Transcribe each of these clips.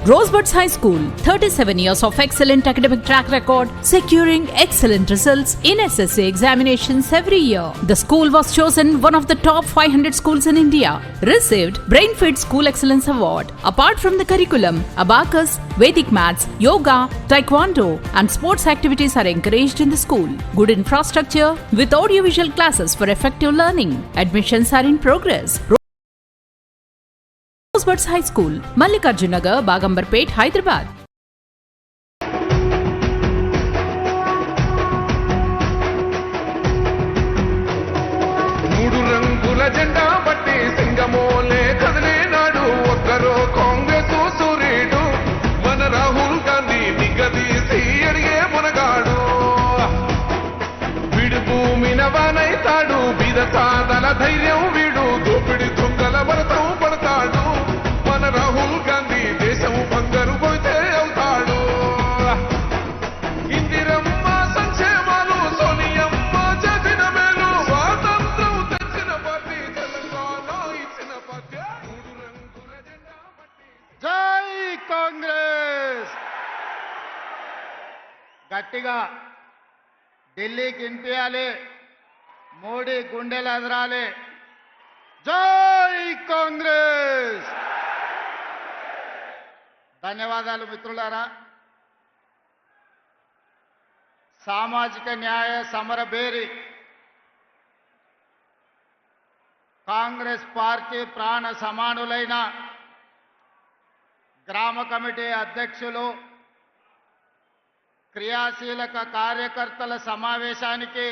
Rosebuds High School, 37 years of excellent academic track record, securing excellent results in SSC examinations every year. The school was chosen one of the top 500 schools in India, received BrainFit School Excellence Award. Apart from the curriculum, abacus, Vedic maths, yoga, taekwondo and sports activities are encouraged in the school. Good infrastructure with audiovisual classes for effective learning. Admissions are in progress. Rosebuds High School, Mallikarjun Nagar, Bagambarpet, Hyderabad. మూడు రంగుల జెండా పట్టి సింగమోలే కదిలే నాడు ఒక్కరో కాంగ్రెస్ సూర్యుడు మన రాహుల్ గాంధీ నిగదీసి అడిగే మునగాడు వీడు భూమిన వానైతాడు బీద సాదల ధైర్యం వీడు దోపిడి దొంగల భరతం పడతాడు మన రాహుల్ గాంధీ దేశం బంగారు పోతే అవుతాడు ఇందిరమ్మ సంక్షేమాలు సోనియమ్మ చేసిన మేలు స్వాతంత్రం తెచ్చిన పార్టీ తెలంగాణ ఇచ్చిన పార్టీ మూడు రంగుల జెండా పట్టి జై కాంగ్రెస్ గట్టిగా ఢిల్లీకి వినిపించాలి, మోడీ గుండెలు ఎదరాలి. జై కాంగ్రెస్. ధన్యవాదాలు మిత్రులారా. సామాజిక న్యాయ సమరభేరి కాంగ్రెస్ పార్టీ ప్రాణ సమానులైన గ్రామ కమిటీ అధ్యక్షులు, క్రియాశీలక కార్యకర్తల సమావేశానికి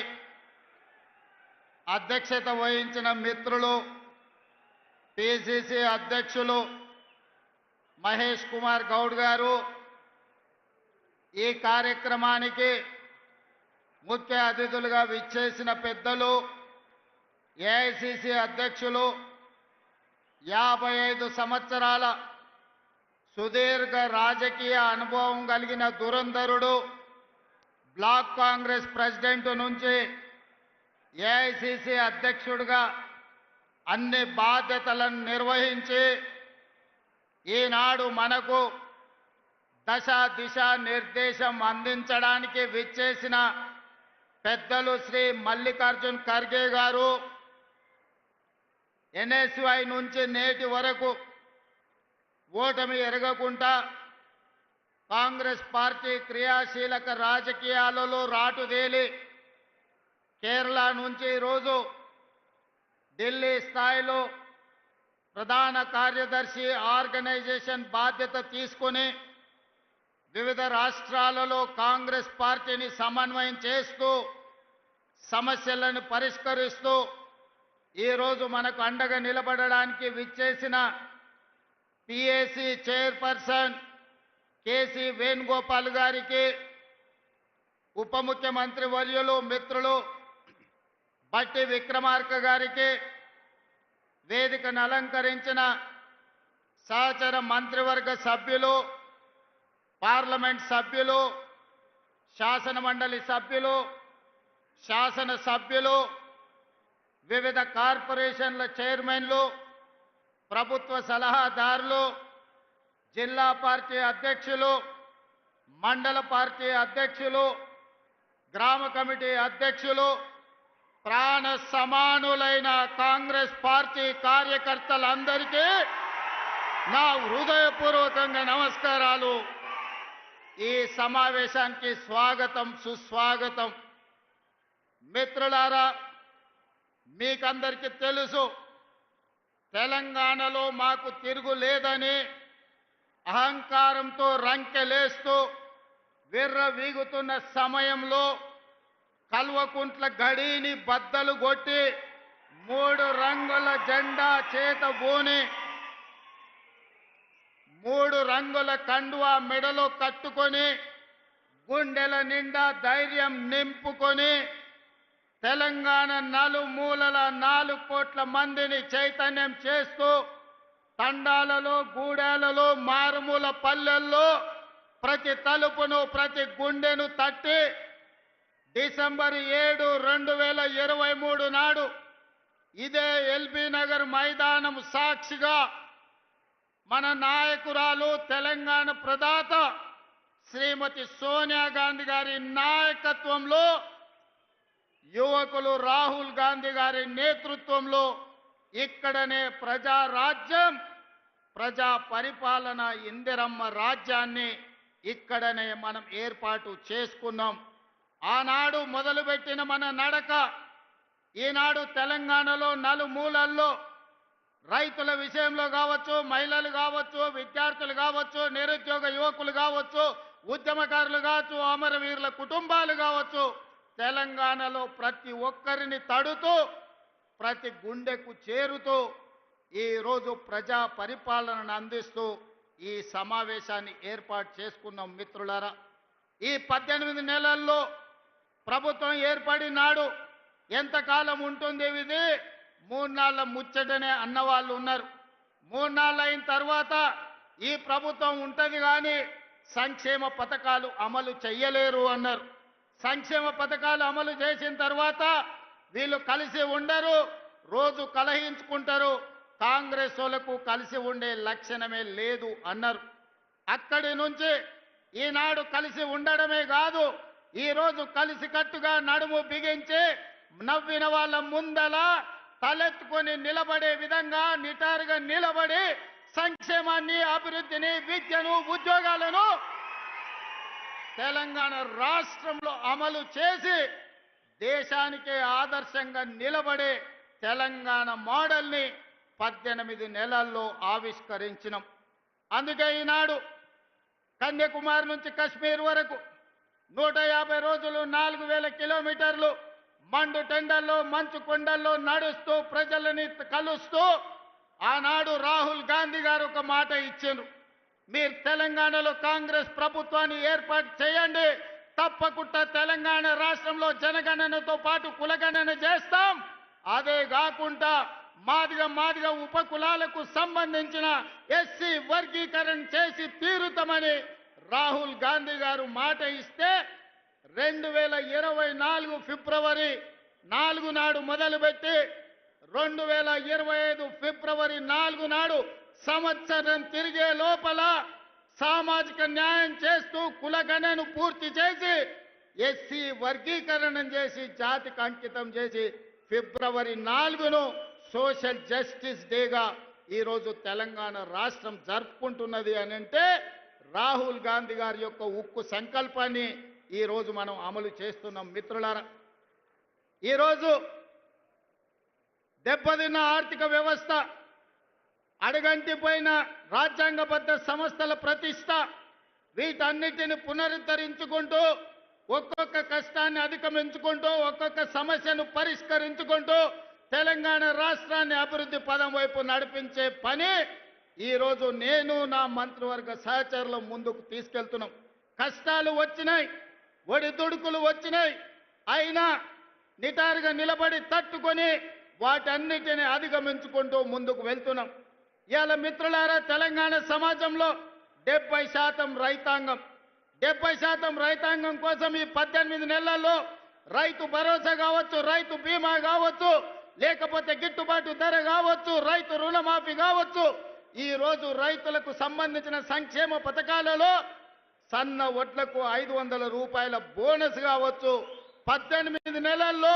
అధ్యక్షత వహించిన మిత్రులు, పిసిసి అధ్యక్షులు మహేష్ కుమార్ గౌడ్ గారు, ఈ కార్యక్రమానికి ముఖ్య అతిథులుగా విచ్చేసిన పెద్దలు, ఏఐసిసి అధ్యక్షులు, 55 సంవత్సరాల సుదీర్ఘ రాజకీయ అనుభవం కలిగిన దురంధరుడు, బ్లాక్ కాంగ్రెస్ ప్రెసిడెంట్ నుంచి ఏఐసిసి అధ్యక్షుడిగా అన్ని బాధ్యతలను నిర్వహించి ఈనాడు మనకు దశ దిశ నిర్దేశం అందించడానికి విచ్చేసిన పెద్దలు శ్రీ మల్లికార్జున్ ఖర్గే గారు, ఎన్ఎస్వై నుంచి నేటి వరకు ఓటమి ఎరగకుండా కాంగ్రెస్ పార్టీ క్రియాశీలక రాజకీయాలలో రాటుదేలి కేరళ నుంచి ఈరోజు ఢిల్లీ స్థాయిలో ప్రధాన కార్యదర్శి ఆర్గనైజేషన్ బాధ్యత తీసుకొని వివిధ రాష్ట్రాలలో కాంగ్రెస్ పార్టీని సమన్వయం చేస్తూ సమస్యలను పరిష్కరిస్తూ ఈరోజు మనకు అండగా నిలబడడానికి విచ్చేసిన పిఏసి చైర్పర్సన్ కేసీ వేణుగోపాల్ గారికి, ఉప ముఖ్యమంత్రి వర్యులు మిత్రులు బట్టి విక్రమార్క గారికి, వేదికను అలంకరించిన సహచర మంత్రివర్గ సభ్యులు, పార్లమెంట్ సభ్యులు, శాసన మండలి సభ్యులు, శాసన సభ్యులు, వివిధ కార్పొరేషన్ల చైర్మన్లు, ప్రభుత్వ సలహాదారులు, జిల్లా పార్టీ అధ్యక్షులు, మండల పార్టీ అధ్యక్షులు, గ్రామ కమిటీ అధ్యక్షులు, ప్రాణ సమానులైన కాంగ్రెస్ పార్టీ కార్యకర్తలందరికీ నా హృదయపూర్వకంగా నమస్కారాలు. ఈ సమావేశానికి స్వాగతం, సుస్వాగతం. మిత్రులారా, మీకందరికీ తెలుసు, తెలంగాణలో మాకు తిరుగులేదని అహంకారంతో రంకెలేస్తూ విర్రవీగుతున్న సమయంలో కల్వకుంట్ల గడిని బద్దలు కొట్టి 3 రంగుల జెండా చేతబూని 3 రంగుల కండువా మెడలో కట్టుకొని గుండెల నిండా ధైర్యం నింపుకొని తెలంగాణ నలుమూలల 4 కోట్ల మందిని చైతన్యం చేస్తూ తండాలలో, గూడాలలో, మారుమూల పల్లెల్లో ప్రతి తలుపును, ప్రతి గుండెను తట్టి డిసెంబర్ 7, 2023 నాడు ఇదే ఎల్బీ నగర్ మైదానం సాక్షిగా మన నాయకురాలు తెలంగాణ ప్రదాత శ్రీమతి సోనియా గాంధీ గారి నాయకత్వంలో యువకులు రాహుల్ గాంధీ గారి నేతృత్వంలో ఇక్కడనే ప్రజారాజ్యం ప్రజా పరిపాలన ఇందిరమ్మ రాజ్యాన్ని ఇక్కడనే మనం ఏర్పాటు చేసుకున్నాం. ఆనాడు మొదలుపెట్టిన మన నడక ఈనాడు తెలంగాణలో నలుమూలల్లో రైతుల విషయంలో కావచ్చు, మహిళలు కావచ్చు, విద్యార్థులు కావచ్చు, నిరుద్యోగ యువకులు కావచ్చు, ఉద్యమకారులు కావచ్చు, అమరవీరుల కుటుంబాలు కావచ్చు, తెలంగాణలో ప్రతి ఒక్కరిని తడుతూ ప్రతి గుండెకు చేరుతూ ఈరోజు ప్రజా పరిపాలనను అందిస్తూ ఈ సమావేశాన్ని ఏర్పాటు చేసుకున్నాం. మిత్రులారా, ఈ 18 నెలల్లో ప్రభుత్వం ఏర్పడినాడు ఎంతకాలం ఉంటుంది ఇది 3 నాళ్ళ ముచ్చటనే అన్నవాళ్ళు ఉన్నారు. 3 నాళ్ళు అయిన తర్వాత ఈ ప్రభుత్వం ఉంటుంది కానీ సంక్షేమ పథకాలు అమలు చెయ్యలేరు అన్నారు. సంక్షేమ పథకాలు అమలు చేసిన తర్వాత వీళ్ళు కలిసి ఉండరు, రోజు కలహించుకుంటారు, కాంగ్రెస్ వాళ్ళకు కలిసి ఉండే లక్షణమే లేదు అన్నారు. అక్కడి నుంచి ఈనాడు కలిసి ఉండడమే కాదు, ఈరోజు కలిసికట్టుగా నడుము బిగించి నవ్విన వాళ్ళ ముందల తలెత్తుకొని నిలబడే విధంగా నిటారుగా నిలబడి సంక్షేమాన్ని, అభివృద్ధిని, విద్యను, ఉద్యోగాలను తెలంగాణ రాష్ట్రంలో అమలు చేసి దేశానికే ఆదర్శంగా నిలబడే తెలంగాణ మోడల్ని 18 నెలల్లో ఆవిష్కరించినాం. అందుకే ఈనాడు కన్యాకుమారి నుంచి కశ్మీర్ వరకు 150 రోజులు 4000 కిలోమీటర్లు మండు టెండల్లో మంచు కొండల్లో నడుస్తూ ప్రజలని కలుస్తూ ఆనాడు రాహుల్ గాంధీ గారు ఒక మాట ఇచ్చారు. మీరు తెలంగాణలో కాంగ్రెస్ ప్రభుత్వాన్ని ఏర్పాటు చేయండి, తప్పకుండా తెలంగాణ రాష్ట్రంలో జనగణనతో పాటు కులగణన చేస్తాం, అదే కాకుండా మాదిగ ఉపకులాలకు సంబంధించిన ఎస్సీ వర్గీకరణ చేసి తీరుతామని రాహుల్ గాంధీ గారు మాట ఇస్తే 2024 ఫిబ్రవరి 4 నాడు మొదలుపెట్టి 2025 ఫిబ్రవరి 4 నాడు సంవత్సరం తిరిగే లోపల సామాజిక న్యాయం చేస్తూ కులగణను పూర్తి చేసి ఎస్సీ వర్గీకరణ చేసి జాతికి అంకితం చేసి ఫిబ్రవరి 4ను సోషల్ జస్టిస్ డేగా ఈరోజు తెలంగాణ రాష్ట్రం జరుపుకుంటున్నది అని అంటే రాహుల్ గాంధీ గారి యొక్క ఉక్కు సంకల్పాన్ని ఈరోజు మనం అమలు చేస్తున్నాం. మిత్రులారా, ఈరోజు దెబ్బతిన్న ఆర్థిక వ్యవస్థ, అడుగంటిపోయిన రాజ్యాంగబద్ధ సంస్థల ప్రతిష్ట, వీటన్నిటిని పునరుద్ధరించుకుంటూ ఒక్కొక్క కష్టాన్ని అధిగమించుకుంటూ ఒక్కొక్క సమస్యను పరిష్కరించుకుంటూ తెలంగాణ రాష్ట్రాన్ని అభివృద్ధి పదం వైపు నడిపించే పని ఈరోజు నేను నా మంత్రివర్గ సహచరులు ముందుకు తీసుకెళ్తున్నాం. కష్టాలు వచ్చినాయి, ఒడిదుడుకులు వచ్చినాయి, అయినా నిటారుగా నిలబడి తట్టుకొని వాటన్నిటిని అధిగమించుకుంటూ ముందుకు వెళ్తున్నాం. ఇవాళ మిత్రులారా, తెలంగాణ సమాజంలో 70% రైతాంగం, 70% రైతాంగం కోసం ఈ 18 నెలల్లో రైతు భరోసా కావచ్చు, రైతు బీమా కావచ్చు, లేకపోతే గిట్టుబాటు ధర కావచ్చు, రైతు రుణమాఫీ కావచ్చు, ఈ రోజు రైతులకు సంబంధించిన సంక్షేమ పథకాలలో సన్న వడ్లకు 500 రూపాయల బోనస్ కావచ్చు, 18 నెలల్లో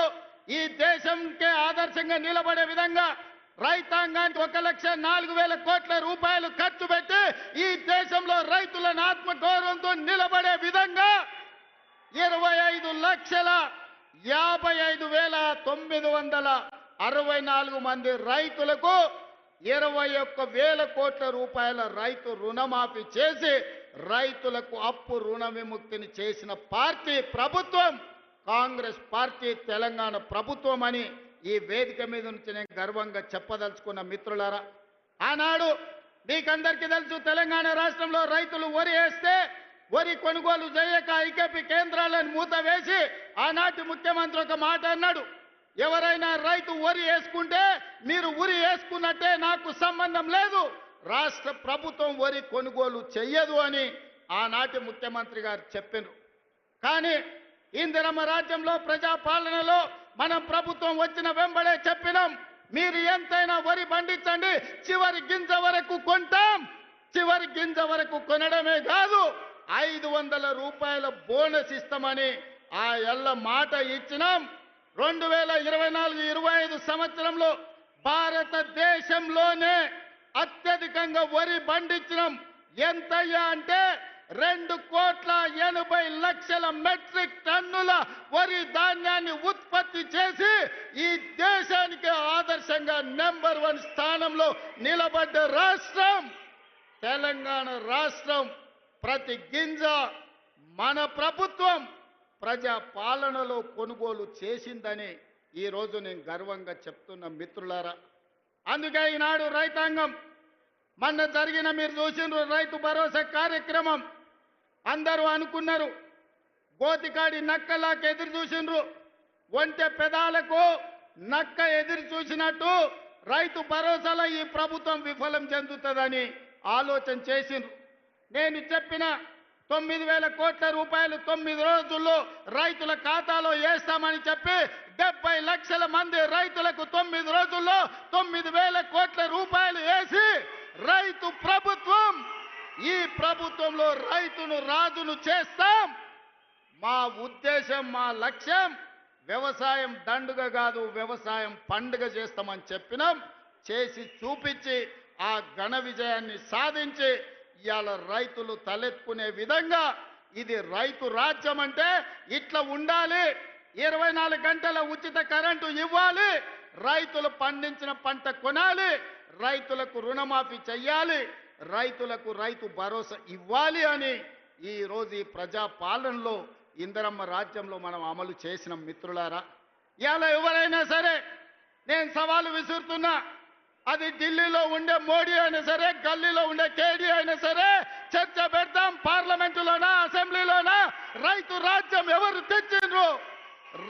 ఈ దేశంకే ఆదర్శంగా నిలబడే విధంగా రైతాంగానికి 1,04,000 కోట్ల రూపాయలు ఖర్చు పెట్టి ఈ దేశంలో రైతులను ఆత్మగౌరవంతో నిలబడే విధంగా 25,55,964 మంది రైతులకు 21,000 కోట్ల రూపాయల రైతు రుణమాఫీ చేసి రైతులకు అప్పు రుణ విముక్తిని చేసిన పార్టీ ప్రభుత్వం కాంగ్రెస్ పార్టీ, తెలంగాణ ప్రభుత్వం అని ఈ వేదిక మీద నుంచి నేను గర్వంగా చెప్పదలుచుకున్న. మిత్రులారా, ఆనాడు మీకందరికీ తెలుసు, తెలంగాణ రాష్ట్రంలో రైతులు వరి వేస్తే వరి కొనుగోలు చేయక ఐకేపీ కేంద్రాలను మూతవేసి ఆనాటి ముఖ్యమంత్రి ఒక మాట అన్నాడు, ఎవరైనా రైతు వరి వేసుకుంటే మీరు ఉరి వేసుకున్నట్టే, నాకు సంబంధం లేదు, రాష్ట్ర ప్రభుత్వం వరి కొనుగోలు చెయ్యదు అని ఆనాటి ముఖ్యమంత్రి గారు చెప్పారు. కానీ ఇందిరమ్మ రాజ్యంలో ప్రజాపాలనలో మనం ప్రభుత్వం వచ్చిన వెంబడే చెప్పినాం, మీరు ఎంతైనా వరి పండించండి, చివరి గింజ వరకు కొంటాం, చివరి గింజ వరకు కొనడమే కాదు 500 రూపాయల బోనస్ ఇస్తామని ఆ ఎల్ల మాట ఇచ్చినాం. 2024-25 సంవత్సరంలో భారతదేశంలోనే అత్యధికంగా వరి పండించినాం. ఎంతయ్యా అంటే 2,80,00,000 మెట్రిక్ టన్నుల వరి ధాన్యాన్ని ఉత్పత్తి చేసి ఈ దేశానికి ఆదర్శంగా నెంబర్ 1 స్థానంలో నిలబడ్డ రాష్ట్రం తెలంగాణ రాష్ట్రం. ప్రతి గింజ మన ప్రభుత్వం ప్రజా పాలనలో కొనుగోలు చేసిందని ఈరోజు నేను గర్వంగా చెప్తున్న మిత్రులారా. అందుకే ఈనాడు రైతాంగం మొన్న జరిగిన మీరు చూసిండ్రు రైతు భరోసా కార్యక్రమం. అందరూ అనుకున్నారు గోతికాడి నక్కలాకి ఎదురు చూసిండ్రు. ఒంటె పెదాలకు నక్క ఎదురు చూసినట్టు రైతు భరోసాలో ఈ ప్రభుత్వం విఫలం చెందుతుందని ఆలోచన చేసిండ్రు. నేను చెప్పిన 9,000 కోట్ల రూపాయలు 9 రోజుల్లో రైతుల ఖాతాలో వేస్తామని చెప్పి 70 లక్షల మంది రైతులకు 9 రోజుల్లో 9,000 కోట్ల రూపాయలు వేసి రైతు ప్రభుత్వం, ఈ ప్రభుత్వంలో రైతును రాజును చేస్తాం. మా ఉద్దేశం, మా లక్ష్యం వ్యవసాయం దండుగ కాదు, వ్యవసాయం పండుగ చేస్తామని చెప్పినాం. చేసి చూపించి ఆ ఘన విజయాన్ని సాధించి ఇవాళ రైతులు తలెత్తుకునే విధంగా ఇది రైతు రాజ్యం అంటే ఇట్లా ఉండాలి. 24 గంటల ఉచిత కరెంటు ఇవ్వాలి, రైతులు పండించిన పంట కొనాలి, రైతులకు రుణమాఫీ చెయ్యాలి, రైతులకు రైతు భరోసా ఇవ్వాలి అని ఈరోజు ఈ ప్రజా పాలనలో ఇందిరమ్మ రాజ్యంలో మనం అమలు చేసిన మిత్రులారా. ఇవాళ ఎవరైనా సరే నేను సవాలు విసురుతున్నా, అది ఢిల్లీలో ఉండే మోడీ అయినా సరే, గల్లీలో ఉండే కేడీ అయినా సరే, చర్చ పెడతాం. పార్లమెంటులోనా అసెంబ్లీలోనా రైతు రాజ్యం ఎవరు తెచ్చిండ్రు,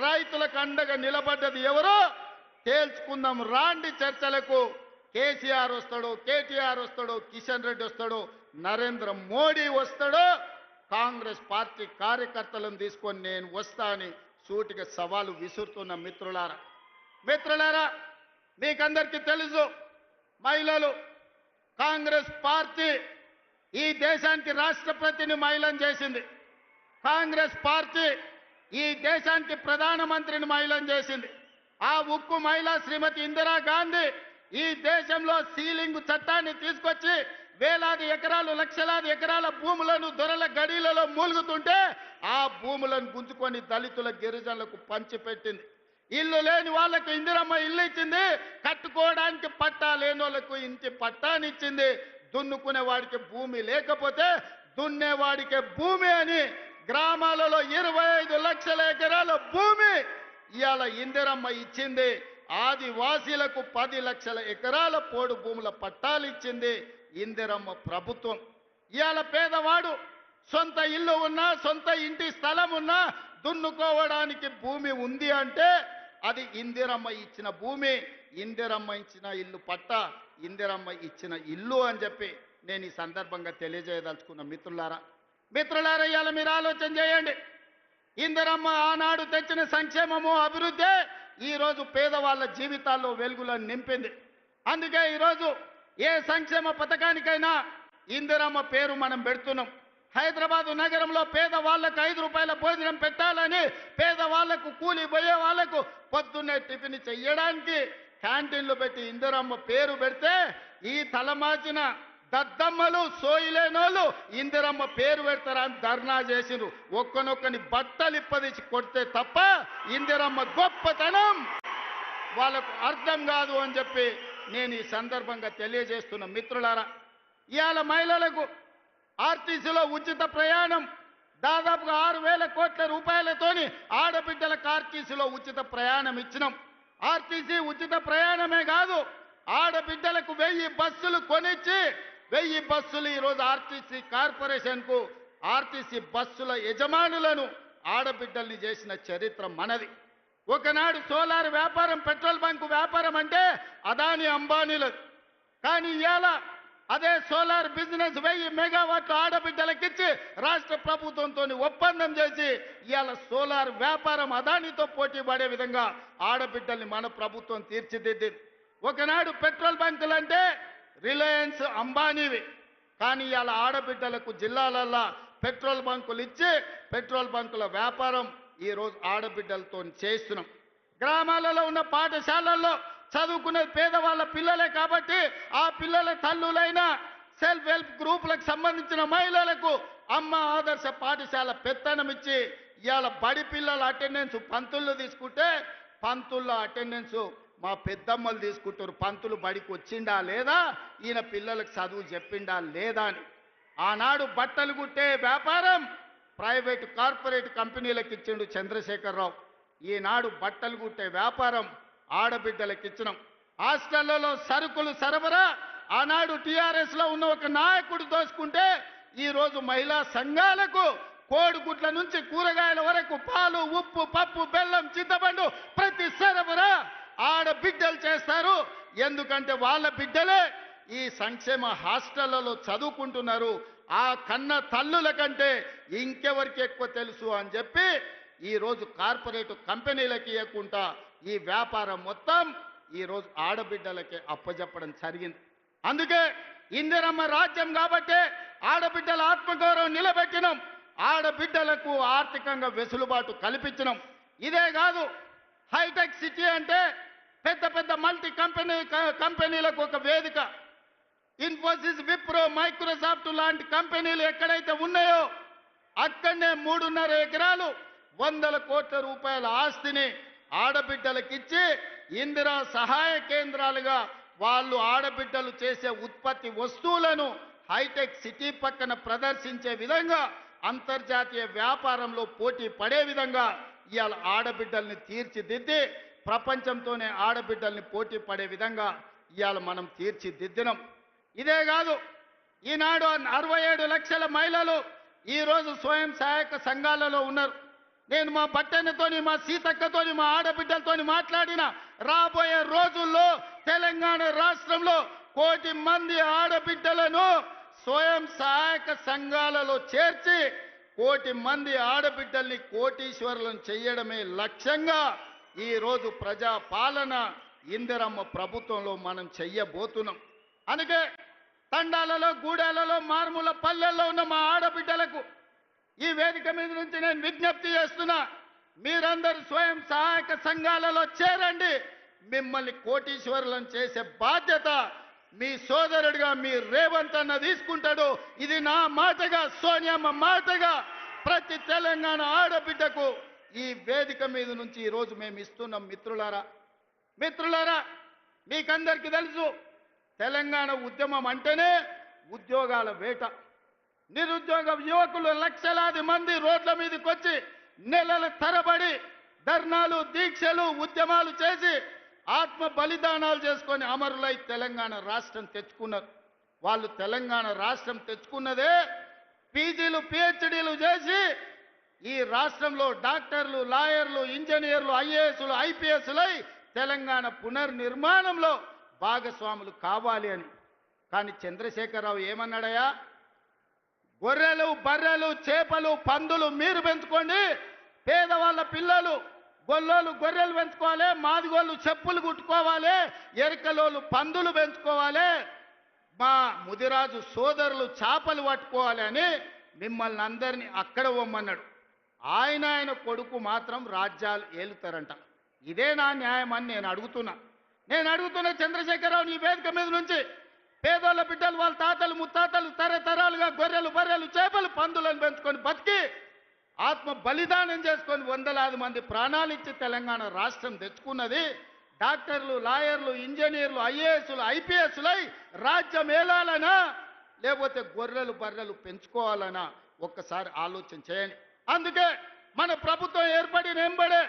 రైతులకు అండగా నిలబడ్డది ఎవరో తేల్చుకుందాం. రాండి చర్చలకు. కేసీఆర్ వస్తాడో, కేటీఆర్ వస్తాడో, కిషన్ రెడ్డి వస్తాడో, నరేంద్ర మోడీ వస్తాడో, కాంగ్రెస్ పార్టీ కార్యకర్తలను తీసుకొని నేను వస్తా అని సూటిగా సవాలు విసురుతున్న మిత్రులారా, మీకందరికీ తెలుసు మహిళలు కాంగ్రెస్ పార్టీ ఈ దేశానికి రాష్ట్రపతిని మహిళను చేసింది. కాంగ్రెస్ పార్టీ ఈ దేశానికి ప్రధానమంత్రిని మహిళను చేసింది. ఆ ఉక్కు మహిళ శ్రీమతి ఇందిరాగాంధీ ఈ దేశంలో సీలింగ్ చట్టాన్ని తీసుకొచ్చి వేలాది ఎకరాలు, లక్షలాది ఎకరాల భూములను దొరల గడిలలో మూలుగుతుంటే ఆ భూములను గుంజుకొని దళితుల, గిరిజనులకు పంచిపెట్టింది. ఇల్లు లేని వాళ్ళకు ఇందిరమ్మ ఇల్లు ఇచ్చింది, కట్టుకోవడానికి పట్టా లేని వాళ్ళకు ఇంటి పట్టానిచ్చింది. దున్నుకునే వాడికి భూమి లేకపోతే దున్నేవాడికి భూమి అని గ్రామాలలో 25 లక్షల ఎకరాల భూమి ఇవాళ ఇందిరమ్మ ఇచ్చింది. ఆదివాసీలకు 10 లక్షల ఎకరాల పోడు భూముల పట్టాలు ఇచ్చింది ఇందిరమ్మ ప్రభుత్వం. ఇవాళ పేదవాడు సొంత ఇల్లు ఉన్నా, సొంత ఇంటి స్థలం ఉన్నా దున్నుకోవడానికి భూమి ఉంది అంటే అది ఇందిరమ్మ ఇచ్చిన భూమి, ఇందిరమ్మ ఇచ్చిన ఇల్లు పట్ట, ఇందిరమ్మ ఇచ్చిన ఇల్లు అని చెప్పి నేను ఈ సందర్భంగా తెలియజేయదలుచుకున్న మిత్రులారా. ఇవాళ మీరు ఆలోచన చేయండి. ఇందిరమ్మ ఆనాడు తెచ్చిన సంక్షేమము, అభివృద్ధి ఈరోజు పేదవాళ్ళ జీవితాల్లో వెలుగులను నింపింది. అందుకే ఈరోజు ఏ సంక్షేమ పథకానికైనా ఇందిరమ్మ పేరు మనం పెడుతున్నాం. హైదరాబాదు నగరంలో పేదవాళ్లకు 5 రూపాయల భోజనం పెట్టాలని, పేదవాళ్లకు, కూలి పోయే వాళ్లకు పొద్దున్నే టిఫిన్ చెయ్యడానికి క్యాంటీన్లు పెట్టి ఇందిరమ్మ పేరు పెడితే ఈ తలమాచిన దద్దమ్మలు, సోయిలేనోళ్ళు ఇందిరమ్మ పేరు పెడతారా అని ధర్నా చేసిరు. ఒక్కనొక్కని బట్టలు ఇప్పదీసి కొడితే తప్ప ఇందిరమ్మ గొప్పతనం వాళ్ళకు అర్థం కాదు అని చెప్పి నేను ఈ సందర్భంగా తెలియజేస్తున్న మిత్రులారా. ఇవాళ మహిళలకు ఆర్టీసీలో ఉచిత ప్రయాణం దాదాపుగా 6,000 కోట్ల రూపాయలతోని ఆడబిడ్డలకు ఆర్టీసీలో ఉచిత ప్రయాణం ఇచ్చినాం. ఆర్టీసీ ఉచిత ప్రయాణమే కాదు, ఆడబిడ్డలకు 1000 బస్సులు కొనిచ్చి 1000 బస్సులు ఈరోజు ఆర్టీసీ కార్పొరేషన్కు, ఆర్టీసీ బస్సుల యజమానులను ఆడబిడ్డల్ని చేసిన చరిత్ర మనది. ఒకనాడు సోలార్ వ్యాపారం, పెట్రోల్ బంకు వ్యాపారం అంటే అదాని, అంబానీలది. కానీ ఇవాళ అదే సోలార్ బిజినెస్ 1000 మెగావాట్లు ఆడబిడ్డలకిచ్చి రాష్ట్ర ప్రభుత్వంతో ఒప్పందం చేసి ఇవాళ సోలార్ వ్యాపారం అదానితో పోటీ పడే విధంగా ఆడబిడ్డల్ని మన ప్రభుత్వం తీర్చిదిద్దింది. ఒకనాడు పెట్రోల్ బంకులు అంటే రిలయన్స్, అంబానీవి. కానీ ఇవాళ ఆడబిడ్డలకు జిల్లాలల్లో పెట్రోల్ బంకులు ఇచ్చి పెట్రోల్ బంకుల వ్యాపారం ఈరోజు ఆడబిడ్డలతో చేస్తున్నాం. గ్రామాలలో ఉన్న పాఠశాలల్లో చదువుకునే పేదవాళ్ళ పిల్లలే కాబట్టి ఆ పిల్లల తల్లులైన సెల్ఫ్ హెల్ప్ గ్రూపులకు సంబంధించిన మహిళలకు అమ్మ ఆదర్శ పాఠశాల పెత్తనం ఇచ్చి ఇవాళ బడి పిల్లల అటెండెన్స్ పంతులు తీసుకుంటే పంతుల్లో అటెండెన్స్ మా పెద్దమ్మలు తీసుకుంటారు. పంతులు బడికి వచ్చిండా లేదా, ఈయన పిల్లలకు చదువు చెప్పిండా లేదా అని. ఆనాడు బట్టలు కుట్టే వ్యాపారం ప్రైవేటు కార్పొరేట్ కంపెనీలకు ఇచ్చిండు చంద్రశేఖరరావు. ఈనాడు బట్టలు కుట్టే వ్యాపారం ఆడబిడ్డలకు ఇచ్చినాం. హాస్టళ్లలో సరుకులు సరఫరా ఆనాడు టీఆర్ఎస్లో ఉన్న ఒక నాయకుడు దోచుకుంటే ఈరోజు మహిళా సంఘాలకు కోడిగుడ్ల నుంచి కూరగాయల వరకు పాలు, ఉప్పు, పప్పు, బెల్లం, చింతపండు ప్రతి సరఫరా ఆడబిడ్డలు చేస్తారు. ఎందుకంటే వాళ్ళ బిడ్డలే ఈ సంక్షేమ హాస్టళ్లలో చదువుకుంటున్నారు. ఆ కన్న తల్లుల కంటే ఇంకెవరికి ఎక్కువ తెలుసు అని చెప్పి ఈరోజు కార్పొరేట్ కంపెనీలకి ఇవ్వకుండా ఈ వ్యాపారం మొత్తం ఈరోజు ఆడబిడ్డలకే అప్పజెప్పడం జరిగింది. అందుకే ఇందిరమ్మ రాజ్యం కాబట్టి ఆడబిడ్డల ఆత్మగౌరవం నిలబెట్టినాం. ఆడబిడ్డలకు ఆర్థికంగా వెసులుబాటు కల్పించినాం. ఇదే కాదు, హైటెక్ సిటీ అంటే పెద్ద పెద్ద మల్టీ కంపెనీలకు ఒక వేదిక. ఇన్ఫోసిస్, విప్రో, మైక్రోసాఫ్ట్ లాంటి కంపెనీలు ఎక్కడైతే ఉన్నాయో అక్కడనే 3.5 ఎకరాలు 100 కోట్ల రూపాయల ఆస్తిని ఆడబిడ్డలకిచ్చి ఇందిరా సహాయ కేంద్రాలుగా వాళ్ళు ఆడబిడ్డలు చేసే ఉత్పత్తి వస్తువులను హైటెక్ సిటీ పక్కన ప్రదర్శించే విధంగా అంతర్జాతీయ వ్యాపారంలో పోటీ పడే విధంగా ఇవాళ ఆడబిడ్డల్ని తీర్చిదిద్ది ప్రపంచంతోనే ఆడబిడ్డల్ని పోటీ పడే విధంగా ఇవాళ మనం తీర్చిదిద్దినాం. ఇదే కాదు, ఈనాడు 67 లక్షల మహిళలు ఈరోజు స్వయం సహాయక సంఘాలలో ఉన్నారు. నేను మా బట్టెనతోని, మా సీతక్కతోని, మా ఆడబిడ్డలతోని మాట్లాడిన రాబోయే రోజుల్లో తెలంగాణ రాష్ట్రంలో 1 కోటి మంది ఆడబిడ్డలను స్వయం సహాయక సంఘాలలో చేర్చి 1 కోటి మంది ఆడబిడ్డల్ని కోటీశ్వరులను చేయడమే లక్ష్యంగా ఈరోజు ప్రజా పాలన ఇందిరమ్మ ప్రభుత్వంలో మనం చెయ్యబోతున్నాం. అందుకే తండాలలో, గూడాలలో, మారుమూల పల్లెల్లో ఉన్న మా ఆడబిడ్డలకు ఈ వేదిక మీద నుంచి నేను విజ్ఞప్తి చేస్తున్నా, మీరందరూ స్వయం సహాయక సంఘాలలో చేరండి. మిమ్మల్ని కోటీశ్వరులను చేసే బాధ్యత మీ సోదరుడిగా మీ రేవంత్ అన్న తీసుకుంటాడు. ఇది నా మాటగా, సోనియమ్మ మాటగా ప్రతి తెలంగాణ ఆడబిడ్డకు ఈ వేదిక మీద నుంచి ఈరోజు మేము ఇస్తున్నాం. మిత్రులారా, మీకందరికీ తెలుసు, తెలంగాణ ఉద్యమం అంటేనే ఉద్యోగాల వేట. నిరుద్యోగ యువకులు లక్షలాది మంది రోడ్ల మీదకి వచ్చి నెలల తరబడి ధర్నాలు, దీక్షలు, ఉద్యమాలు చేసి ఆత్మ బలిదానాలు చేసుకొని అమరులై తెలంగాణ రాష్ట్రం తెచ్చుకున్నారు. వాళ్ళు తెలంగాణ రాష్ట్రం తెచ్చుకున్నదే పీజీలు, పిహెచ్డీలు చేసి ఈ రాష్ట్రంలో డాక్టర్లు, లాయర్లు, ఇంజనీర్లు, ఐఏఎస్లు, ఐపీఎస్లై తెలంగాణ పునర్నిర్మాణంలో భాగస్వాములు కావాలి అని. కానీ చంద్రశేఖరరావు ఏమన్నాడయా, గొర్రెలు, బర్రెలు, చేపలు, పందులు మీరు పెంచుకోండి, పేదవాళ్ళ పిల్లలు గొల్లోళ్ళు గొర్రెలు పెంచుకోవాలి, మాదిగోళ్ళు చెప్పులు కుట్టుకోవాలి, ఎరకలోళ్ళు పందులు పెంచుకోవాలి, మా ముదిరాజు సోదరులు చేపలు పట్టుకోవాలి అని మిమ్మల్ని అందరినీ అక్కడ పొమ్మన్నాడు. ఆయన కొడుకు మాత్రం రాజ్యాలు ఏలుతారంట. ఇదే నా న్యాయం అని నేను అడుగుతున్నా చంద్రశేఖరరావు ఈ వేదిక మీద నుంచి. పేదోళ్ళ బిడ్డలు, వాళ్ళ తాతలు ముత్తాతలు తరతరాలుగా గొర్రెలు, బర్రెలు, చేపలు, పందులను పెంచుకొని బతికి ఆత్మ బలిదానం చేసుకొని వందలాది మంది ప్రాణాలు ఇచ్చి తెలంగాణ రాష్ట్రం తెచ్చుకున్నది. డాక్టర్లు, లాయర్లు, ఇంజనీర్లు, ఐఏఎస్లు, ఐపీఎస్లై రాజ్యం ఏలాలనా లేకపోతే గొర్రెలు, బర్రెలు పెంచుకోవాలనా ఒక్కసారి ఆలోచన చేయండి. అందుకే మన ప్రభుత్వం ఏర్పడిన వెంబడే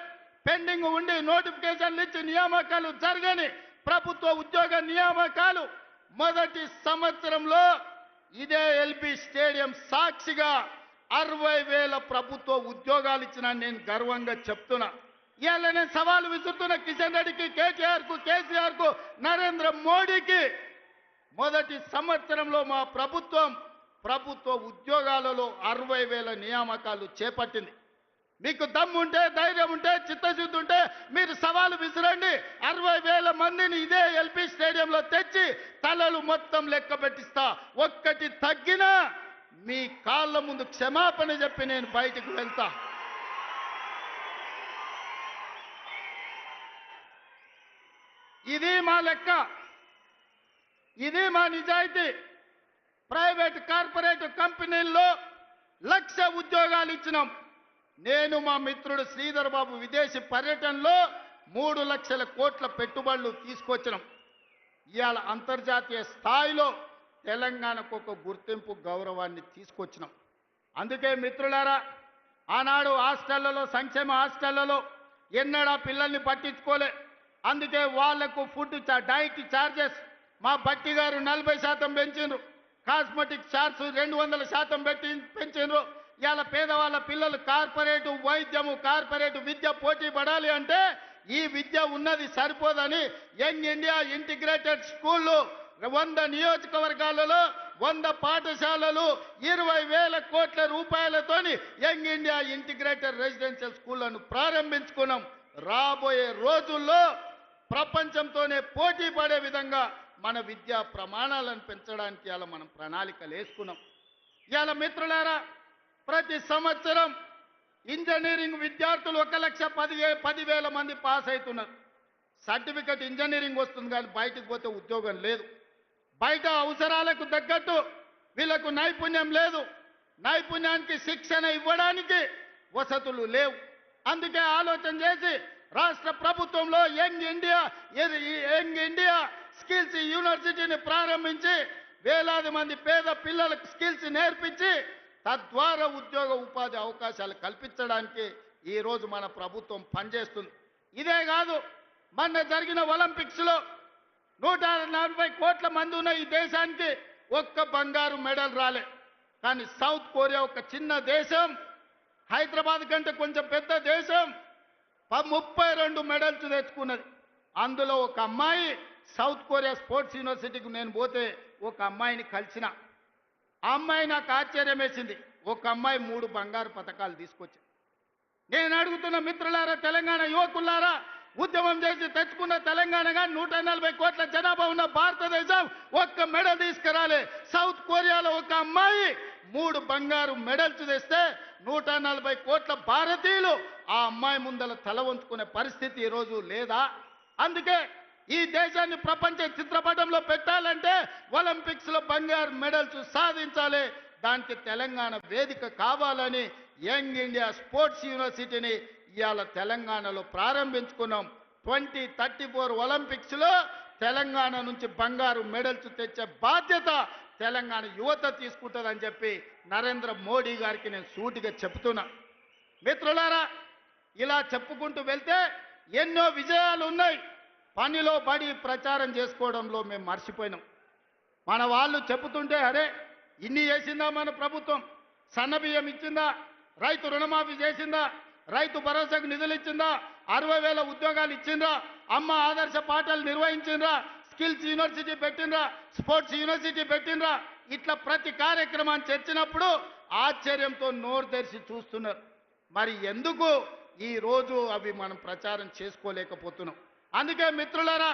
పెండింగ్ ఉండి నోటిఫికేషన్లు ఇచ్చి నియామకాలు జరగని ప్రభుత్వ ఉద్యోగ నియామకాలు మొదటి సంవత్సరంలో ఇదే ఎల్బీ స్టేడియం సాక్షిగా 60,000 ప్రభుత్వ ఉద్యోగాలు ఇచ్చిన నేను గర్వంగా చెప్తున్నా. ఇవాళ నేను సవాలు విసురుతున్న కిషన్ రెడ్డికి, కేటీఆర్కు, కేసీఆర్కు, నరేంద్ర మోడీకి, మొదటి సంవత్సరంలో మా ప్రభుత్వ ఉద్యోగాలలో 60,000 నియామకాలు చేపట్టింది. మీకు దమ్ము ఉంటే, ధైర్యం ఉంటే, చిత్తశుద్ధి ఉంటే మీరు సవాలు విసిరండి. 60,000 మందిని ఇదే ఎల్పీ స్టేడియంలో తెచ్చి తలలు మొత్తం లెక్క పెట్టిస్తా. ఒక్కటి తగ్గినా మీ కాళ్ళ ముందు క్షమాపణ చెప్పి నేను బయటికి వెళ్తా. ఇది మా లెక్క, ఇది మా నిజాయితీ. ప్రైవేట్ కార్పొరేట్ కంపెనీల్లో 1,00,000 ఉద్యోగాలు ఇచ్చినాం. నేను మా మిత్రుడు శ్రీధర్ బాబు విదేశీ పర్యటనలో 3 లక్షల కోట్ల పెట్టుబడులు తీసుకొచ్చినాం. ఇవాళ అంతర్జాతీయ స్థాయిలో తెలంగాణకు ఒక గుర్తింపు గౌరవాన్ని తీసుకొచ్చినాం. అందుకే మిత్రులారా, ఆనాడు హాస్టళ్లలో, సంక్షేమ హాస్టళ్లలో ఎన్నడా పిల్లల్ని పట్టించుకోలే. అందుకే వాళ్లకు ఫుడ్ డైట్ ఛార్జెస్ మా బట్టి గారు 40% పెంచిండ్రు. Cosmetic charge 200% పెంచిండ్రు. ఇవాళ పేదవాళ్ళ పిల్లలు కార్పొరేట్ వైద్యము, కార్పొరేట్ విద్య పోటీ పడాలి అంటే ఈ విద్య ఉన్నది సరిపోదని యంగ్ ఇండియా ఇంటిగ్రేటెడ్ స్కూళ్ళు 100 నియోజకవర్గాలలో 100 పాఠశాలలు 20,000 కోట్ల రూపాయలతోని యంగ్ ఇండియా ఇంటిగ్రేటెడ్ రెసిడెన్షియల్ స్కూళ్లను ప్రారంభించుకున్నాం. రాబోయే రోజుల్లో ప్రపంచంతోనే పోటీ పడే విధంగా మన విద్యా ప్రమాణాలను పెంచడానికి ఇలా మనం ప్రణాళికలు వేసుకున్నాం. ఇలా మిత్రులారా, ప్రతి సంవత్సరం ఇంజనీరింగ్ విద్యార్థులు 1,10,000 మంది పాస్ అవుతున్నారు. సర్టిఫికెట్ ఇంజనీరింగ్ వస్తుంది కానీ బయటకు పోతే ఉద్యోగం లేదు. బయట అవసరాలకు తగ్గట్టు వీళ్ళకు నైపుణ్యం లేదు. నైపుణ్యానికి శిక్షణ ఇవ్వడానికి వసతులు లేవు. అందుకే ఆలోచన చేసి రాష్ట్ర ప్రభుత్వంలో యంగ్ ఇండియా స్కిల్స్ యూనివర్సిటీని ప్రారంభించి వేలాది మంది పేద పిల్లలకు స్కిల్స్ నేర్పించి తద్వారా ఉద్యోగ ఉపాధి అవకాశాలు కల్పించడానికి ఈరోజు మన ప్రభుత్వం పనిచేస్తుంది. ఇదే కాదు, మొన్న జరిగిన ఒలింపిక్స్లో 140 కోట్ల మంది ఉన్న ఈ దేశానికి ఒక్క బంగారు మెడల్ రాలే. కానీ సౌత్ కొరియా ఒక చిన్న దేశం, హైదరాబాద్ కంటే కొంచెం పెద్ద దేశం, 32 మెడల్స్ తెచ్చుకున్నది. అందులో ఒక అమ్మాయి సౌత్ కొరియా స్పోర్ట్స్ యూనివర్సిటీకి నేను పోతే ఒక అమ్మాయిని కలిసిన. ఆ అమ్మాయి నాకు ఆశ్చర్యం వేసింది. ఒక అమ్మాయి 3 బంగారు పతకాలు తీసుకొచ్చింది. నేను అడుగుతున్న మిత్రులారా, తెలంగాణ యువకులారా, ఉద్యమం చేసి తెచ్చుకున్న తెలంగాణగా 140 కోట్ల జనాభా ఉన్న భారతదేశం ఒక్క మెడల్ తీసుకురాలే. సౌత్ కొరియాలో ఒక అమ్మాయి 3 బంగారు మెడల్స్ తెస్తే 140 కోట్ల భారతీయులు ఆ అమ్మాయి ముందల తల వంచుకునే పరిస్థితి ఈరోజు లేదా? అందుకే ఈ దేశాన్ని ప్రపంచ చిత్రపటంలో పెట్టాలంటే ఒలింపిక్స్ లో బంగారు మెడల్స్ సాధించాలి. దానికి తెలంగాణ వేదిక కావాలని యంగ్ ఇండియా స్పోర్ట్స్ యూనివర్సిటీని ఇవాళ తెలంగాణలో ప్రారంభించుకున్నాం. 2034 ఒలింపిక్స్ లో తెలంగాణ నుంచి బంగారు మెడల్స్ తెచ్చే బాధ్యత తెలంగాణ యువత తీసుకుంటుందని చెప్పి నరేంద్ర మోడీ గారికి నేను సూటిగా చెప్తున్నా. మిత్రులారా, ఇలా చెప్పుకుంటూ వెళ్తే ఎన్నో విజయాలు ఉన్నాయి. పనిలో పడి ప్రచారం చేసుకోవడంలో మేము మర్చిపోయినాం. మన వాళ్ళు చెబుతుంటే అరే ఇన్ని చేసిందా మన ప్రభుత్వం, సన్నబియ్యం ఇచ్చిందా, రైతు రుణమాఫీ చేసిందా, రైతు భరోసాకు నిధులు ఇచ్చిందా, 60,000 ఉద్యోగాలు ఇచ్చిండ్రా, అమ్మ ఆదర్శ పాఠాలు నిర్వహించిండ్రా, స్కిల్స్ యూనివర్సిటీ పెట్టిండ్రా, స్పోర్ట్స్ యూనివర్సిటీ పెట్టిండ్రా, ఇట్లా ప్రతి కార్యక్రమాన్ని చర్చినప్పుడు ఆశ్చర్యంతో నోరు తెరిచి చూస్తున్నారు. మరి ఎందుకు ఈ రోజు అవి మనం ప్రచారం చేసుకోలేకపోతున్నాం? అందుకే మిత్రులారా,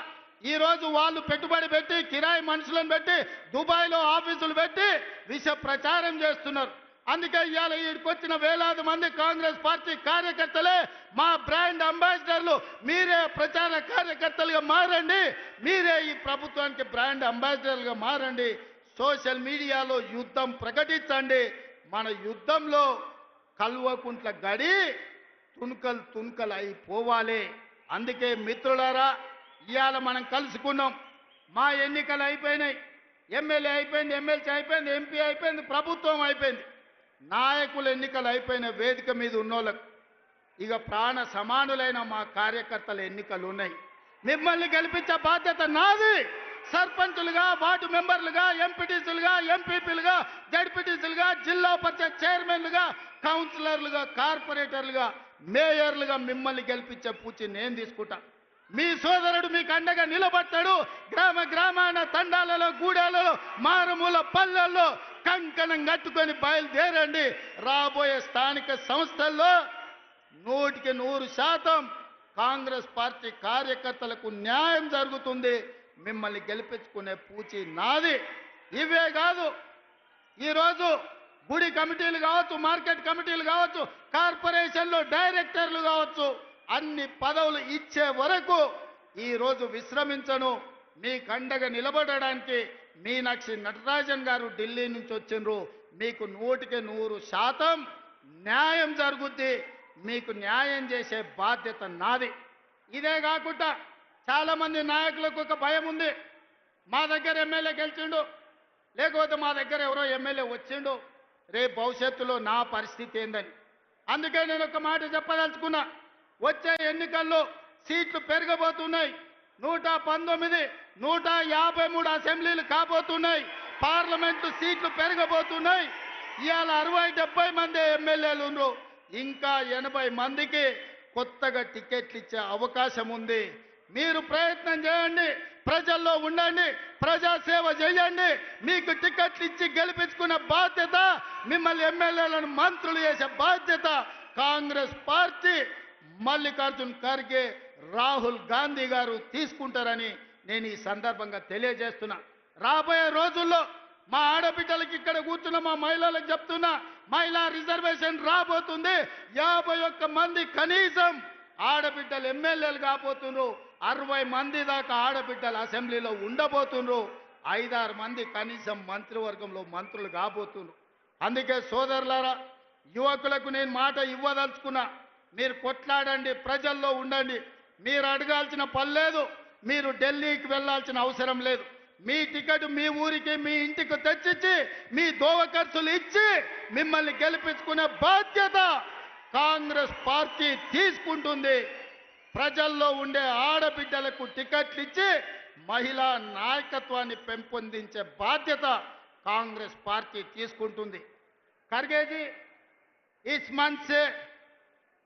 ఈ రోజు వాళ్ళు పెట్టుబడి పెట్టి కిరాయి మనుషులను పెట్టి దుబాయ్లో ఆఫీసులు పెట్టి విష ప్రచారం చేస్తున్నారు. అందుకే ఇవాళ ఈడికొచ్చిన వేలాది మంది కాంగ్రెస్ పార్టీ కార్యకర్తలే మా బ్రాండ్ అంబాసిడర్లు. మీరే ప్రచార కార్యకర్తలుగా మారండి, మీరే ఈ ప్రభుత్వానికి బ్రాండ్ అంబాసిడర్లుగా మారండి. సోషల్ మీడియాలో యుద్ధం ప్రకటించండి. మన యుద్ధంలో కల్వకుంట్ల గడి తుణుకలు అయిపోవాలి. అందుకే మిత్రులారా, ఇవాళ మనం కలుసుకున్నాం. మా ఎన్నికలు అయిపోయినాయి, ఎమ్మెల్యే అయిపోయింది, ఎమ్మెల్సీ అయిపోయింది, ఎంపీ అయిపోయింది, ప్రభుత్వం అయిపోయింది. నాయకుల ఎన్నికలు అయిపోయిన వేదిక మీద ఉన్నోళ్ళకు ఇక ప్రాణ సమానులైన మా కార్యకర్తల ఎన్నికలు ఉన్నాయి. మిమ్మల్ని గెలిపించే బాధ్యత నాది. సర్పంచులుగా, వార్డు మెంబర్లుగా, ఎంపీటీసీలుగా, ఎంపీపీలుగా, జడ్పీటీసీలుగా, జిల్లా పరిషత్ చైర్మన్లుగా, కౌన్సిలర్లుగా, కార్పొరేటర్లుగా, మేయర్లుగా మిమ్మల్ని గెలిపించే పూచి నేను తీసుకుంటా. మీ సోదరుడు మీకు అండగా నిలబడతాడు. గ్రామాన తండాలలో, గూడాలలో, మారుమూల పల్లెల్లో కంకణం కట్టుకొని బయలుదేరండి. రాబోయే స్థానిక సంస్థల్లో 100% కాంగ్రెస్ పార్టీ కార్యకర్తలకు న్యాయం జరుగుతుంది. మిమ్మల్ని గెలిపించుకునే పూచి నాది. ఇవే కాదు, ఈరోజు గుడి కమిటీలు కావచ్చు, మార్కెట్ కమిటీలు కావచ్చు, కార్పొరేషన్లో డైరెక్టర్లు కావచ్చు, అన్ని పదవులు ఇచ్చే వరకు ఈరోజు విశ్రమించను. మీకు అండగా నిలబడడానికి మీనాక్షి నటరాజన్ గారు ఢిల్లీ నుంచి వచ్చిండ్రు. మీకు 100% న్యాయం జరుగుద్ది. మీకు న్యాయం చేసే బాధ్యత నాది. ఇదే కాకుండా చాలామంది నాయకులకు ఒక భయం ఉంది. మా దగ్గర ఎమ్మెల్యే గెలిచిండు, లేకపోతే మా దగ్గర ఎవరో ఎమ్మెల్యే వచ్చిండు, రేపు భవిష్యత్తులో నా పరిస్థితి ఏందని. అందుకే నేను ఒక మాట చెప్పదలుచుకున్నా. వచ్చే ఎన్నికల్లో సీట్లు పెరగబోతున్నాయి. 119, 153 అసెంబ్లీలు కాబోతున్నాయి. పార్లమెంటు సీట్లు పెరగబోతున్నాయి. ఇవాళ 60-70 మంది ఎమ్మెల్యేలు ఉన్నారు. ఇంకా 80 మందికి కొత్తగా టికెట్లు ఇచ్చే అవకాశం ఉంది. మీరు ప్రయత్నం చేయండి, ప్రజల్లో ఉండండి, ప్రజాసేవ చేయండి. మీకు టికెట్లు ఇచ్చి గెలిపించుకునే బాధ్యత, మిమ్మల్ని ఎమ్మెల్యేలను మంత్రులు చేసే బాధ్యత కాంగ్రెస్ పార్టీ, మల్లికార్జున్ ఖర్గే, రాహుల్ గాంధీ గారు తీసుకుంటారని నేను ఈ సందర్భంగా తెలియజేస్తున్నా. రాబోయే రోజుల్లో మా ఆడబిడ్డలకి ఇక్కడ కూర్చున్న మా మహిళలకు చెప్తున్నా, మహిళా రిజర్వేషన్ రాబోతుంది. 51 మంది కనీసం ఆడబిడ్డలు ఎమ్మెల్యేలు కాబోతున్నారు. 60 మంది దాకా ఆడబిడ్డలు అసెంబ్లీలో ఉండబోతున్నారు. 5-6 మంది కనీసం మంత్రివర్గంలో మంత్రులు కాబోతున్నారు. అందుకే సోదరులారా, యువకులకు నేను మాట ఇవ్వదలుచుకున్నా. మీరు కొట్లాడండి, ప్రజల్లో ఉండండి. మీరు అడగాల్సిన పని లేదు, మీరు ఢిల్లీకి వెళ్ళాల్సిన అవసరం లేదు. మీ టికెట్ మీ ఊరికి, మీ ఇంటికి తెచ్చిచ్చి, మీ దోవ ఖర్చులు ఇచ్చి మిమ్మల్ని గెలిపించుకునే బాధ్యత కాంగ్రెస్ పార్టీ తీసుకుంటుంది. ప్రజల్లో ఉండే ఆడబిడ్డలకు టికెట్లు ఇచ్చి మహిళా నాయకత్వాన్ని పెంపొందించే బాధ్యత కాంగ్రెస్ పార్టీ తీసుకుంటుంది. ఖర్గే जी, इस मंच से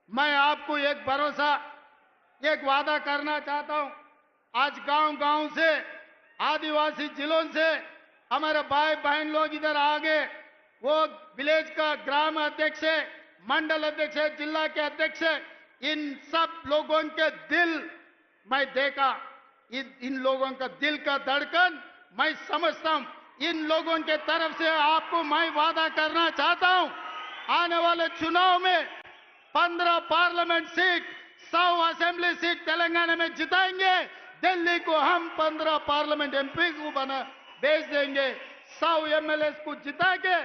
मैं आपको एक भरोसा, एक वादा करना चाहता हूं. आज गांव-गांव से, आदिवासी जिलों से हमारे भाई बहन लोग इधर आ गए. वो विलेज का ग्राम अध्यक्ष है, मंडल अध्यक्ष है, जिला के अध्यक्ष है. इन सब लोगों के दिल मैं देखा, इन लोगों का दिल का धड़कन मैं समझता हूं. इन लोगों के तरफ से आपको मैं वादा करना चाहता हूं, आने वाले चुनाव में 15 parliament seat, 100 assembly seat Telangana में जिताएंगे. दिल्ली को हम 15 पार्लियामेंट एमपी को बना भेज देंगे. 100 एमएलए को जिता के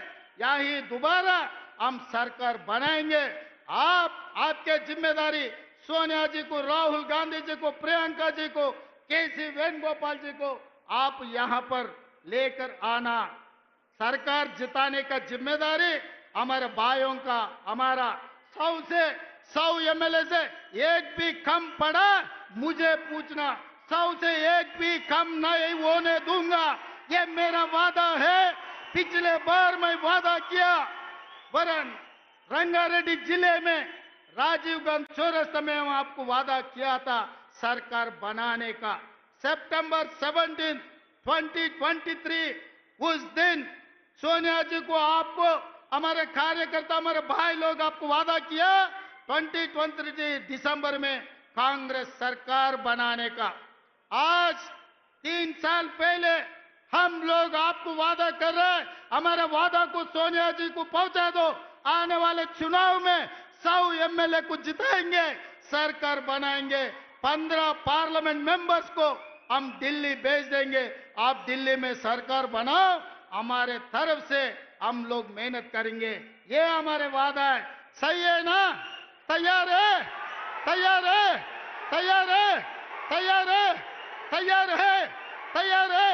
यही दोबारा हम सरकार बनाएंगे. आपके जिम्मेदारी सोनिया जी को, राहुल गांधी जी को, प्रियंका जी को, केसी वेणुगोपाल जी को आप यहां पर लेकर आना. सरकार जिताने का जिम्मेदारी हमारे भाइयों का. हमारा 100 एमएलए से एक भी कम पड़ा मुझे पूछना. 100 से एक भी कम नहीं होने दूंगा, ये मेरा वादा है. पिछले बार मैं वादा किया, वरन रंगारेड्डी जिले में राजीव गांधी चौरस्ता में आपको वादा किया था सरकार बनाने का. सितंबर 17, 2023 उस दिन सोनिया जी को, आपको, हमारे कार्यकर्ता, हमारे भाई लोग आपको वादा किया 2023 दिसंबर में कांग्रेस सरकार बनाने का. आज 3 साल पहले हम लोग आपको वादा कर रहे हैं, हमारे वादा को सोनिया जी को पहुंचा दो. आने वाले चुनाव में 100 एमएलए को जिताएंगे, सरकार बनाएंगे. 15 पार्लियामेंट मेंबर्स को हम दिल्ली भेज देंगे. आप दिल्ली में सरकार बनाओ, हमारे तरफ से हम लोग मेहनत करेंगे. ये हमारे वादा है. सही है ना? तैयार है? तैयार है? तैयार है? तैयार है? तैयार है? तैयार है?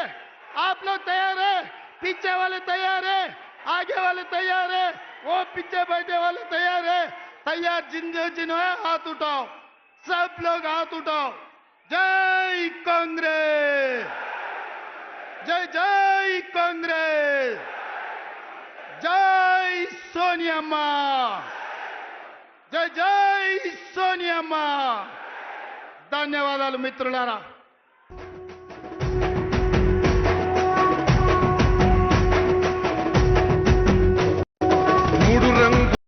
आप लोग तैयार है? पीछे वाले तैयार है? आगे वाले तैयार है? वो पीछे बैठे वाले तैयार है? तैयार जिन्होंने हाथ उठाओ, सब लोग हाथ उठाओ. जय कांग्रेस, जय जय कांग्रेस, जय सोनिया मां, जय जय सोनिया मां. ధన్యవాదాలు మిత్రులారా.